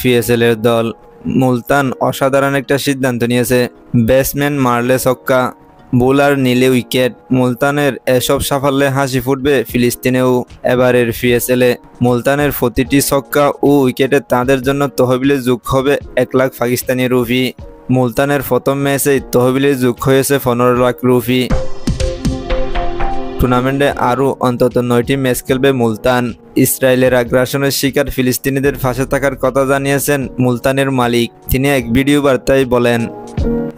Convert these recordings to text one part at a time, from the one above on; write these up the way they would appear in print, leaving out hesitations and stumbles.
PSL এর দল। মুলতান অসাধারণ একটা সিদ্ধান্ত নিয়েছে। ব্যাটসম্যান মারলে ছক্কা, বোলার নিলে উইকেট। মুলতানের এসব সাফল্যে হাসি ফুটবে ফিলিস্তিনেও। এবারের পিএসএলে মুলতানের প্রতিটি ছক্কা ও উইকেটে তাদের জন্য তহবিলে যোগ হবে 1 লাখ পাকিস্তানি রুপি। মুলতানের প্রথম ম্যাচেই তহবিলে যোগ হয়েছে 15 লাখ রুপি। টুর্নামেন্টে আরও অন্তত 9টি ম্যাচ খেলবে মুলতান। ইসরায়েলের আগ্রাসনের শিকার ফিলিস্তিনিদের পাশে থাকার কথা জানিয়েছেন মুলতানের মালিক। তিনি এক ভিডিও বার্তায় বলেন,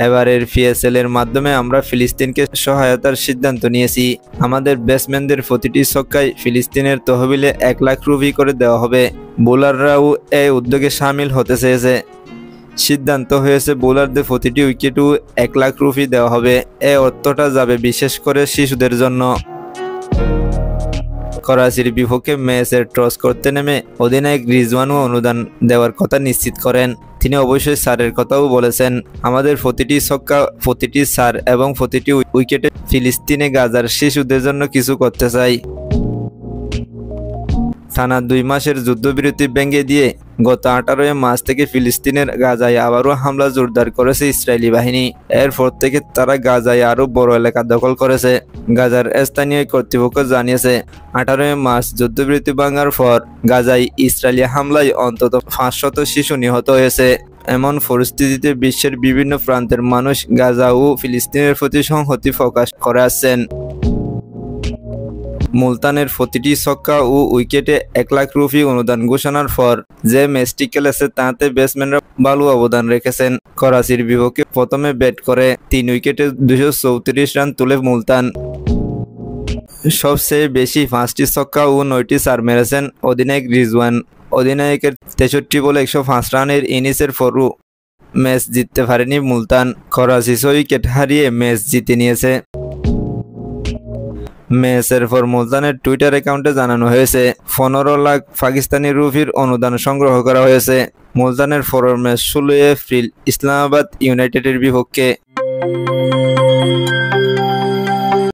এবারের পিএসএল এর মাধ্যমে আমরা ফিলিস্তিনকে সহায়তার সিদ্ধান্ত নিয়েছি। আমাদের ব্যাটসম্যানদের প্রতিটি ছক্কায় ফিলিস্তিনের তহবিলে 1 লাখ রুপি করে দেওয়া হবে। বোলাররাও এই উদ্যোগে সামিল হতে চেয়েছে। সিদ্ধান্ত হয়েছে বোলারদের প্রতিটি উইকেটও 1 লাখ রুপি দেওয়া হবে। এই অর্থটা যাবে বিশেষ করে শিশুদের জন্য। করাচির বিপক্ষে ম্যাচের টস করতে নেমে অধিনায়ক রিজওয়ানও অনুদান দেওয়ার কথা নিশ্চিত করেন। তিনি অবশ্যই সারের কথাও বলেছেন। আমাদের প্রতিটি ছক্কা, প্রতিটি সার এবং প্রতিটি উইকেটে ফিলিস্তিনে গাজার শিশুদের জন্য কিছু করতে চাই। টানা 2 মাসের যুদ্ধবিরতি ভেঙে দিয়ে গত 18 মার্চ থেকে ফিলিস্তিনের গাজায় আবারও হামলা জোরদার করেছে ইসরায়েলি বাহিনী। এরপর থেকে তারা গাজায় আরও বড় এলাকা দখল করেছে। গাজার স্থানীয় কর্তৃপক্ষ জানিয়েছে, 18 মার্চ যুদ্ধবিরতি ভাঙার পর গাজায় ইসরায়েলি হামলায় অন্তত 500 শিশু নিহত হয়েছে। এমন পরিস্থিতিতে বিশ্বের বিভিন্ন প্রান্তের মানুষ গাজা ও ফিলিস্তিনের প্রতি সংহতি প্রকাশ করে আসছেন। মুলতানের প্রতিটি ছক্কা ও উইকেটে 1 লাখ রুপি অনুদান ঘোষণার পর যে ম্যাচটি খেলেছে তাতে ব্যাটসম্যানরা ভালো অবদান রেখেছেন। করাচির বিপক্ষে প্রথমে ব্যাট করে 3 উইকেটে 234 রান তুলে মুলতান। সবচেয়ে বেশি 5টি ছক্কা ও 9টি চার মেরেছেন অধিনায়ক রিজওয়ান। অধিনায়কের 63 বলে 105 রানের ইনিংসের পরও ম্যাচ জিততে পারেনি মুলতান। করাচি 6 উইকেট হারিয়ে ম্যাচ জিতে নিয়েছে। ম্যাচের পর মুলতানের টুইটার অ্যাকাউন্টে জানানো হয়েছে, 15 লাখ পাকিস্তানি রুপির অনুদান সংগ্রহ করা হয়েছে। মুলতানের পরের ম্যাচ 16 এপ্রিল ইসলামাবাদ ইউনাইটেডের বিপক্ষে।